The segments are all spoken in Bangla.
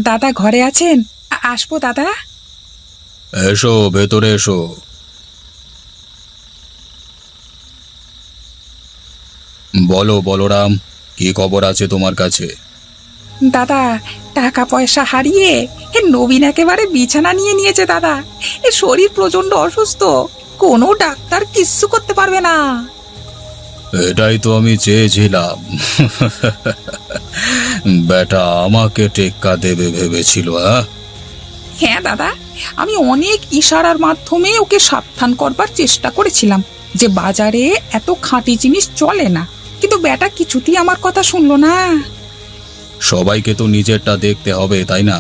দাদা ঘরে আছেন? আসবো দাদা? এসো, ভেতরে এসো। বলো বলরাম, কি খবর আছে তোমার কাছে? দাদা, টাকা পয়সা হারিয়ে নবীন একেবারে বিছানা নিয়ে নিয়েছে দাদা। শরীর প্রচন্ড অসুস্থ, কোনো ডাক্তার কিচ্ছু করতে পারবে না। এটাই তো আমি চেয়েছিলাম। বেটা আমাকে টেক্কা দেবে ভেবেছিল। হ্যাঁ দাদা, আমি অনেক ইশারার মাধ্যমে ওকে সাবধান করবার চেষ্টা করেছিলাম যে বাজারে এত খাঁটি জিনিস চলে না, কিন্তু বেটা কিছুতেই আমার কথা শুনলো না। সবাইকে তো নিজেরটা দেখতে হবে, তাই না?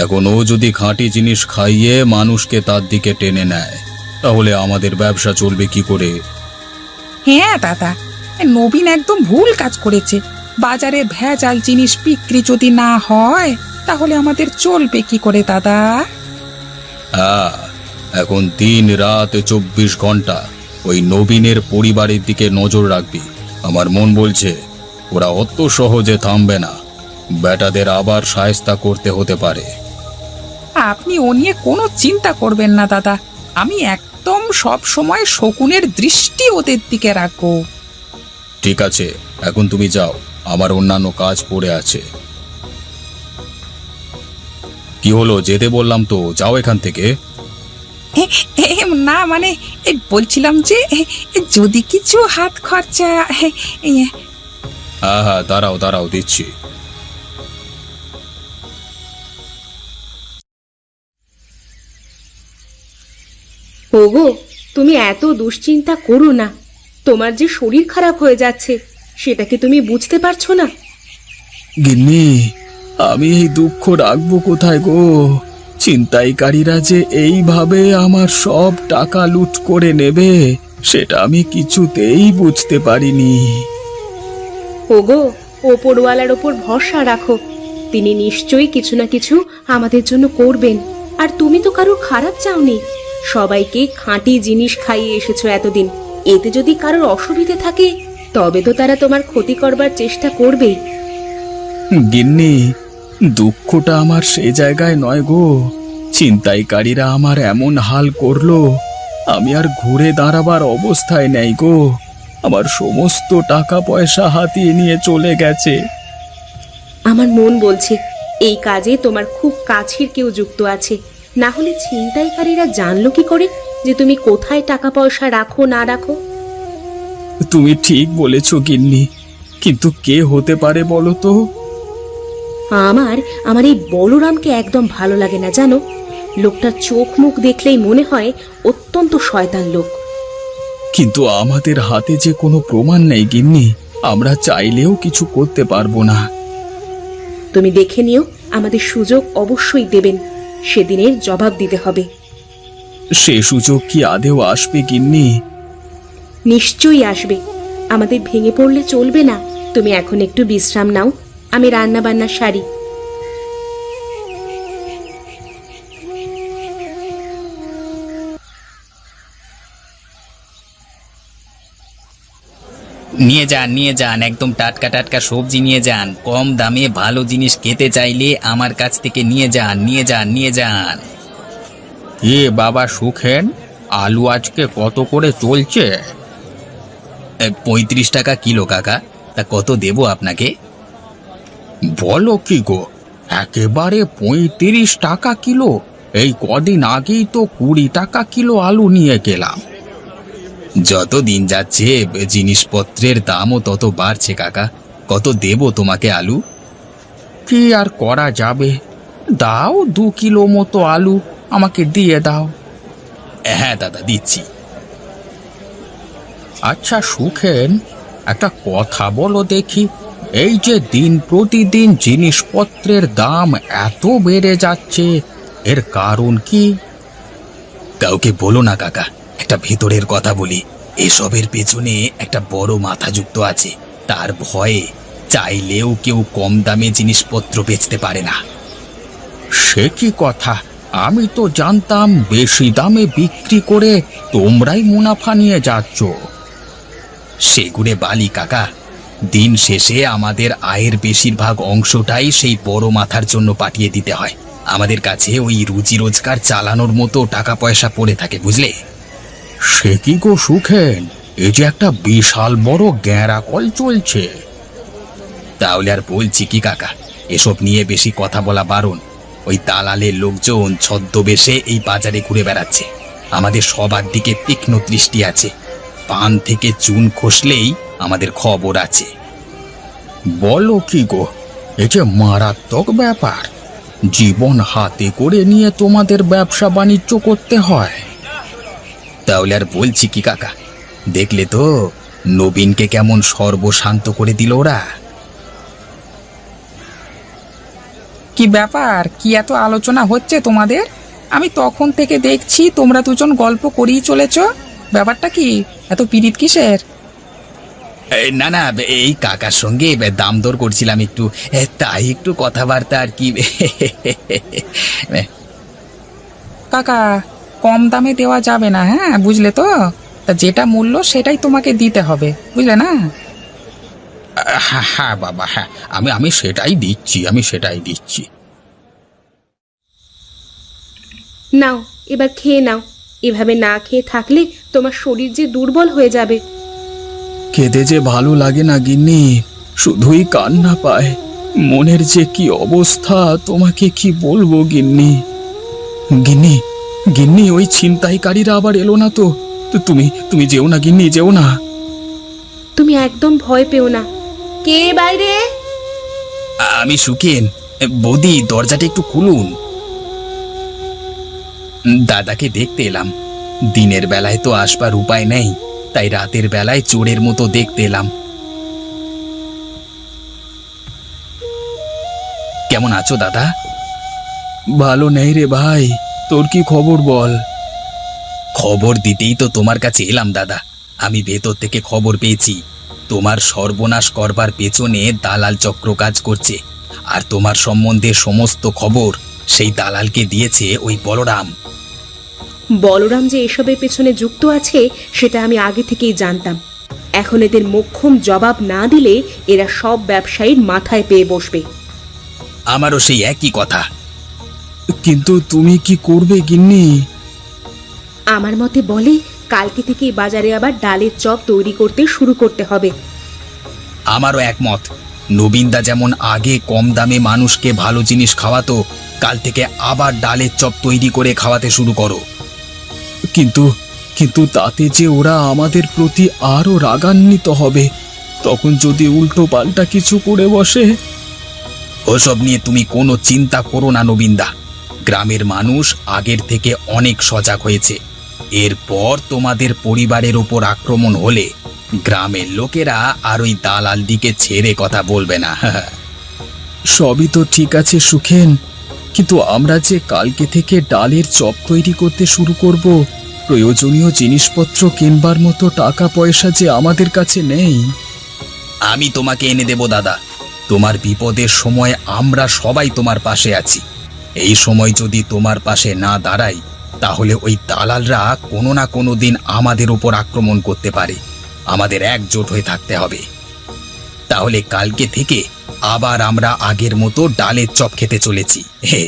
এখন ও যদি খাঁটি জিনিস খাইয়ে মানুষকে তার দিকে টেনে নেয়, তাহলে আমাদের ব্যবসা চলবে কি করে? হ্যাঁ দাদা, নবীন একদম ভুল কাজ করেছে। বাজারে ভেজাল জিনিস বিক্রি যদি না হয় তাহলে আমাদের চলবে কি করে দাদা? হ্যাঁ, এখন দিন রাত 24 ঘন্টা ওই নবীনের পরিবারের দিকে নজর রাখবি। আমার মন বলছে ওরা অত সহজে থামবে না, বেটাদের আবার শায়েস্তা করতে হতে পারে। আপনি ও নিয়ে কোনো চিন্তা করবেন না দাদা, আমি একদম সব সময় শকুনের দৃষ্টি ওদের দিকে রাখবো। ঠিক আছে, এখন তুমি যাও, আমার অন্যান্য কাজ পড়ে আছে। কি হলো, যেতে বললাম তো, যাও এখান থেকে। না মানে বলছিলাম যে যদি কিছু হাত খরচা। হ্যাঁ হ্যাঁ, দাঁড়াও দাঁড়াও, দিচ্ছি। ওগো, তুমি এত দুশ্চিন্তা করো না। তোমার যে শরীর খারাপ হয়ে যাচ্ছে সেটা কি তুমি বুঝতে পারছো না? গিন্নি, আমি এই দুঃখ রাখবো কোথায় গো? ছিনতাইকারীরা যে এইভাবে আমার সব টাকা লুট করে নেবে সেটা আমি কিছুতেই বুঝতে পারিনি। ওগো, ওপরওয়ালার ওপর ভরসা রাখো, তিনি নিশ্চয়ই কিছু না কিছু আমাদের জন্য করবেন। আর তুমি তো কারোর খারাপ চাওনি, সবাইকে খাঁটি জিনিস খাইয়ে এসেছো এতদিন। এতে যদি কারোর অসুবিধে থাকে তবে তো তারা তোমার ক্ষতি করবার চেষ্টা করবেই। গিন্নি, দুঃখটা আমার সেই জায়গায় নয় গো। ছিনতাইকারীরা আমার এমন হাল করলো, আমি আর ঘুরে দাঁড়াবার অবস্থায় নেই গো। আমার সমস্ত টাকা পয়সা হাতিয়ে নিয়ে চলে গেছে। আমার মন বলছে এই কাজে তোমার খুব কাছের কেউ যুক্ত আছে, না হলে ছিনতাইকারীরা জানলো কি করে যে তুমি কোথায় টাকা পয়সা রাখো না রাখো? তুমি ঠিক বলেছ গিন্নি, কিন্তু কে হতে পারে বলো তো? আমার এই বলরামকে একদম ভালো লাগে না জানো। লোকটার চোখ মুখ দেখলেই মনে হয় অত্যন্ত শয়তান লোক। কিন্তু আমাদের হাতে যে কোনো প্রমাণ নেই গিন্নি, আমরা চাইলেও কিছু করতে পারবো না। তুমি দেখে নিও, আমাদের সুযোগ অবশ্যই দেবেন, সেদিনের জবাব দিতে হবে। সে সুযোগ কি আদেও আসবে গিন্নি? নিশ্চয়ই আসবে, আমাদের ভেঙে পড়লে চলবে না। তুমি এখন একটু বিশ্রাম নাও, আমি রান্না বান্না সারি। নিয়ে যান নিয়ে যান, একদম টাটকা টাটকা সবজি নিয়ে যান। কম দামে ভালো জিনিস খেতে চাইলে আমার কাছ থেকে নিয়ে যান নিয়ে যান নিয়ে যান। এ বাবা সুখেন, আলু আজকে কত করে চলছে? 35 টাকা কিলো কাকা। তা কত দেবো আপনাকে? বলো কি গো, একেবারে 35 টাকা কিলো? এই কদিন আগেই তো 20 টাকা কিলো আলু নিয়ে গেলাম। যত দিন যাচ্ছে জিনিসপত্রের দামও তত বাড়ছে কাকা। কত দেব তোমাকে আলু? কি আর করা যাবে, দাও 2 কিলো মতো আলু আমাকে দিয়ে দাও। হ্যাঁ দাদা, দিচ্ছি। আচ্ছা সুখেন, একটা কথা বলো দেখি, এই যে দিন প্রতিদিন জিনিসপত্রের দাম এত বেড়ে যাচ্ছে, এর কারণ কি? কাউকে বলো না কাকা, একটা ভেতরের কথা বলি। এসবের পেছনে একটা বড় মাথা যুক্ত আছে, তার ভয়ে চাইলেও কেউ কম দামে জিনিসপত্র বেচতে পারে না। সে কি কথা, আমি তো জানতাম বেশি দামে বিক্রি করে তোমরাই মুনাফা নিয়ে যাচ্ছ। সেগুড়ে বালি কাকা, দিন শেষে আমাদের আয়ের বেশিরভাগ অংশটাই সেই বড় মাথার জন্য পাঠিয়ে দিতে হয়। আমাদের কাছে ওই রুজি রোজগার চালানোর মতো টাকা পয়সা পড়ে থাকে, বুঝলে? সে কি গো সুখেন, এই যে একটা বিশাল বড় গ্যাঁড়া কল চলছে। তাহলে আর বলছি কি কাকা, এসব নিয়ে বেশি কথা বলা বারণ। ওই দালালের লোকজন ছদ্মবেশে এই বাজারে ঘুরে বেড়াচ্ছে। আমাদের সবার দিকে তীক্ষ্ণ দৃষ্টি আছে। পান থেকে চুন খসলেই আমাদের খবর আছে। বলো কি গো, এ যে মারাত্মক ব্যাপার। জীবন হাতে করে নিয়ে তোমাদের ব্যবসা বাণিজ্য করতে হয়। তাহলে আর বলছি কি কাকা, দেখলে তো নবীনকে কেমন সর্বশান্ত করে দিল ওরা। কি ব্যাপার, কি এত আলোচনা হচ্ছে তোমাদের? আমি তখন থেকে দেখছি তোমরা দুজন গল্প করেই চলেছ। ব্যাপারটা কি, এত পীড়িত কিসের? না না, এই কাকার সঙ্গে দাম দর করছিলাম একটু, তাই একটু কথাবার্তা আর কি। কাকা, কম দামে দেওয়া যাবে না, হ্যাঁ বুঝলে তো? তা যেটা মূল্য সেটাই তোমাকে দিতে হবে, বুঝলে না? হ্যাঁ হ্যাঁ বাবা, হ্যাঁ, আমি সেটাই দিচ্ছি। নাও, এবার খেয়ে নাও। এভাবে না খেয়ে থাকলে তোমার শরীর যে দুর্বল হয়ে যাবে। খেতে যে ভালো লাগে না গিন্নি, শুধুই কান্না পায়। মনের যে কি অবস্থা তোমাকে কি বলবো গিন্নি। গিন্নি গিন্নি, ওই ছিনতাইকারীরা আবার এলো না তো? তুমি যেও না গিন্নি, যেও না। তুমি একদম ভয় পেও না। কে বাইরে? আমি সুখেন। বৌদি, দরজাটা একটু খুলুন। দাদাকে দেখতে এলাম। দিনের বেলায় তো আসবার উপায় নেই, তাই রাতের বেলায় চোরের মতো দেখতে এলাম। কেমন আছো দাদা? ভালো নেই রে ভাই, তোর কি খবর বল? খবর দিতেই তো তোমার কাছে এলাম দাদা। আমি ভেতর থেকে খবর পেয়েছি তোমার সর্বনাশ করবার পেছনে দালাল চক্র কাজ করছে। আর তোমার সম্বন্ধে সমস্ত খবর সেই দালালকে দিয়েছে ওই বলরাম। বলরাম যে এসবের পেছনে যুক্ত আছে সেটা আমি আগে থেকেই জানতাম। এখন এদের মোক্ষম জবাব না দিলে এরা সব ব্যবসায়ীর মাথায় পেয়ে বসবে। আমারও সেই একই কথা। কিন্তু তুমি কি করবে গিন্নি? আমার মতে বলে কালকে থেকে বাজারে আবার ডালের চপ তৈরি করতে শুরু করতে হবে। আমারও একমত। নবীনদা যেমন আগে কম দামে মানুষকে ভালো জিনিস খাওয়াতো, কাল থেকে আবার ডালের চপ তৈরি করে খাওয়াতে শুরু করো। কিন্তু তাতে যে ওরা আমাদের প্রতি আরো রাগান্বিত হবে। তখন যদি উল্টো পাল্টা কিছু করে বসে। ওসব নিয়ে তুমি কোনো চিন্তা করো না নবীনদা। গ্রামের মানুষ আগের থেকে অনেক সজাগ হয়েছে। এরপর তোমাদের পরিবারের উপর আক্রমণ হলে গ্রামের লোকেরা আর ওই দালাল দিকে ছেড়ে কথা বলবে না। সবই তো ঠিক আছে সুখেন, কিন্তু আমরা যে কালকে থেকে ডালের চপ তৈরি করতে শুরু করব, প্রয়োজনীয় জিনিসপত্র কিনবার মতো টাকা পয়সা যে আমাদের কাছে নেই। আমি তোমাকে এনে দেব দাদা। তোমার বিপদের সময় আমরা সবাই তোমার পাশে আছি। এই সময় যদি তোমার পাশে না দাঁড়াই, তাহলে ওই দালালরা কোনো না কোনো দিন আমাদের উপর আক্রমণ করতে পারে। আমাদের একজোট হয়ে থাকতে হবে। তাহলে কালকে থেকে আবার আমরা আগের মতো ডালের চপ খেতে চলেছি। হে,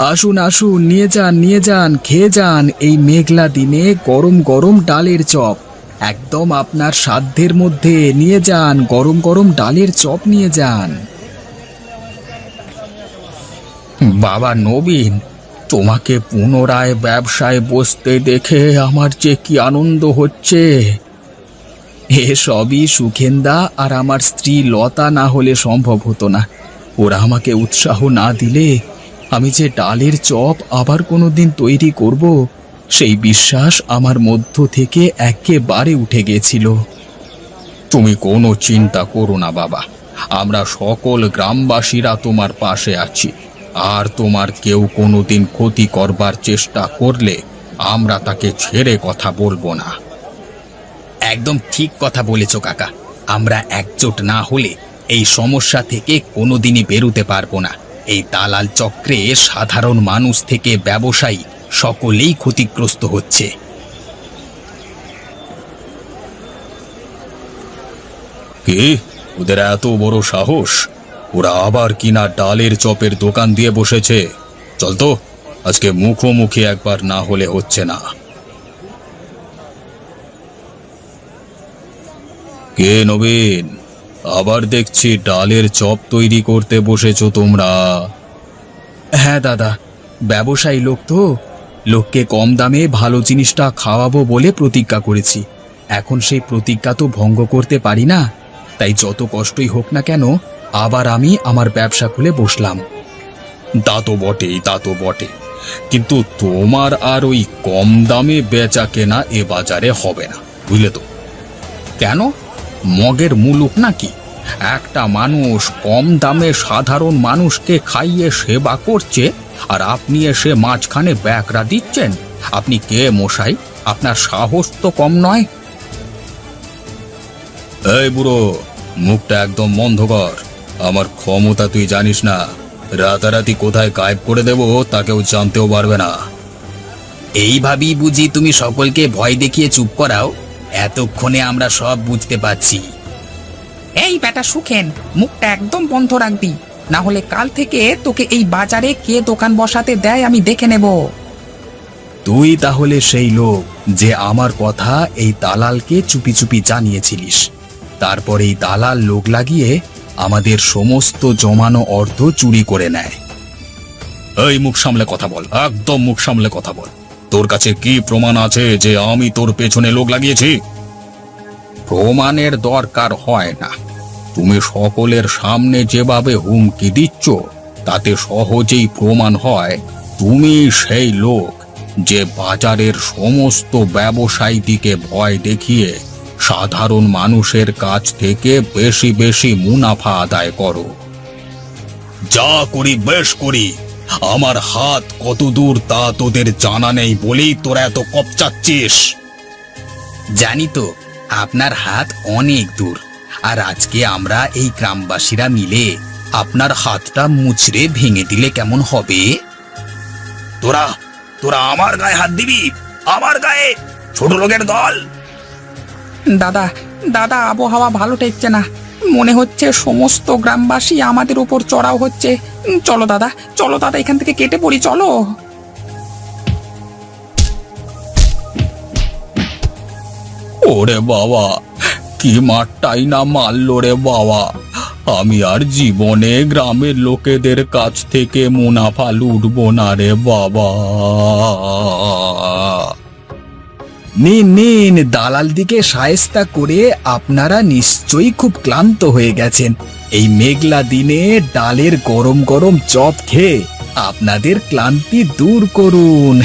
আসুন আসুন, নিয়ে যান, খেয়ে যান। এই মেঘলা দিনে গরম গরম ডালের চপ, একদম আপনার সাধ্যের মধ্যে। নিয়ে যান, গরম গরম ডালের চপ নিয়ে যান। বাবা নবীন, তোমাকে পুনরায় ব্যবসায় বসতে দেখে আমার যে কি আনন্দ হচ্ছে। এ সবই সুখেন্দা আর আমার স্ত্রী লতা না হলে সম্ভব হতো না। ওরা আমাকে উৎসাহ না দিলে আমি যে ডালের চপ আবার কোনোদিন তৈরি করব, সেই বিশ্বাস আমার মধ্য থেকে একেবারে উঠে গেছিল। তুমি কোনো চিন্তা করো না বাবা, আমরা সকল গ্রামবাসীরা তোমার পাশে আছি। আর তোমার কেউ কোনোদিন ক্ষতি করবার চেষ্টা করলে আমরা তাকে ছেড়ে কথা বলবো না। একদম ঠিক কথা বলেছ কাকা। আমরা একজোট না হলে এই সমস্যা থেকে কোনোদিনই বেরোতে পারবো না। এই দালাল চক্রে সাধারণ মানুষ থেকে ব্যবসায়ী সকলেই ক্ষতিগ্রস্ত হচ্ছে। কে? ওদের এত বড় সাহস! ওরা আবার কিনা ডালের চপের দোকান দিয়ে বসেছে। চল তো, আজকে মুখোমুখি একবার না হলে হচ্ছে না। কে নবীন? আবার দেখছি ডালের চপ তৈরি করতে বসেছো তোমরা। হ্যাঁ দাদা, ব্যবসায়ী লোক তো, লোককে কম দামে ভালো জিনিসটা খাওয়াবো বলে প্রতিজ্ঞা করেছি। এখন সেই প্রতিজ্ঞা তো ভঙ্গ করতে পারি না, তাই যত কষ্টই হোক না কেন আবার আমি আমার ব্যবসা খুলে বসলাম। তা তো বটেই, তা তো বটে, কিন্তু তোমার আর ওই কম দামে বেচা কেনা এ বাজারে হবে না, বুঝলে তো? কেন? মগের মুলুক নাকি? একটা মানুষ কম দামে সাধারণ মানুষকে খাইয়ে সেবা করছে, আর আপনি এসে মাঝখানে ব্যাকরা দিচ্ছেন? আপনি কে মশাই? আপনার সাহস তো কম নয়। এই বুড়ো, মুখটা একদম বন্ধ কর। আমার ক্ষমতা তুই জানিস না। রাতারাতি কোথায় গায়েব করে দেব তা কেউ জানতেও পারবে না। এইভাবেই বুঝি তুমি সকলকে ভয় দেখিয়ে চুপ করাও? এতক্ষণে আমরা সব বুঝতে পারছি। এই বেটা সুখেন, মুখটা একদম বন্ধ রাখবি, না হলে কাল থেকে তোকে এই বাজারে কে দোকান বসাতে দেয় আমি দেখে নেব। তুই তাহলে সেই লোক যে আমার কথা এই দালালকে চুপি চুপি জানিয়েছিলিস, তারপর এই দালাল লোক লাগিয়ে আমাদের সমস্ত জমানো অর্থ চুরি করে নেয়। এই মুখ সামলে কথা বল, একদম মুখ সামলে কথা বল। তোর কাছে কি প্রমাণ আছে যে আমি তোর পেছনে লোক লাগিয়েছি? প্রমাণের দরকার হয় না। তুমি সকলের সামনে যেভাবে হুমকি দিচ্ছ তাতে সহজেই প্রমাণ হয় তুমি সেই লোক যে বাজারের সমস্ত ব্যবসায়ীদিকে ভয় দেখিয়ে সাধারণ মানুষের কাছ থেকে বেশি বেশি মুনাফা আদায় করো। যা করি বেশ করি, আমার হাত কত দূর তা তোদের জানা নেই বলেই তোরা এত কপচাচ্ছিস। জানি তো আপনার হাত অনেক দূর, আর আজকে আমরা এই গ্রামবাসীরা মিলে আপনার হাতটা মুচড়ে ভেঙে দিলে কেমন হবে? তোরা তোরা আমার গায়ে হাত দিবি? আমার গায়ে? ছোট লোকের দল! দাদা দাদা, আবহাওয়া ভালো ঠেকছে না, মনে হচ্ছে সমস্ত গ্রামবাসী আমাদের উপর চড়াও হচ্ছে। চলো দাদা, চলো দাদা, এখান থেকে কেটে পড়ি, চলো। ওরে বাবা, কি মারটাই না মারলো রে বাবা! আমি আর জীবনে গ্রামের লোকেদের কাছ থেকে মুনাফা লুটবো না রে বাবা। নিন নিন, দালাল দিকে শায়েস্তা করে আপনারা নিশ্চয়ই খুব ক্লান্ত হয়ে গেছেন। এই মেঘলা দিনে ডালের গরম গরম চপ খেয়ে আপনাদের ক্লান্তি দূর করুন।